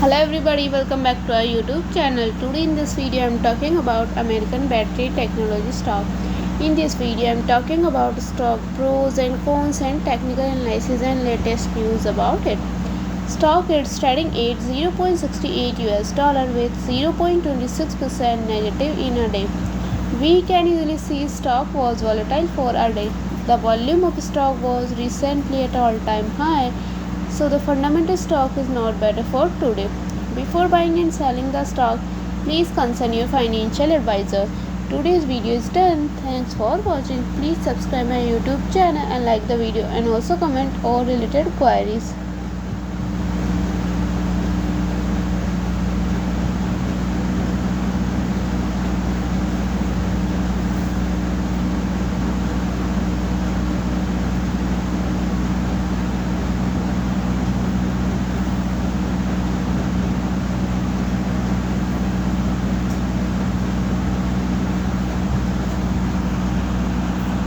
Hello everybody, welcome back to our YouTube channel. Today in this video I am talking about American Battery Technology stock. In this video I am talking about stock pros and cons and technical analysis and latest news about it. Stock is trading at 0.68 US dollar with 0.26% negative in a day. We can easily see stock was volatile for a day. The volume of stock was recently at all-time high, so the fundamental stock is not better for today. Before buying and selling the stock, please consult your financial advisor. Today's video is done. Thanks for watching. Please subscribe my YouTube channel and like the video and also comment all related queries.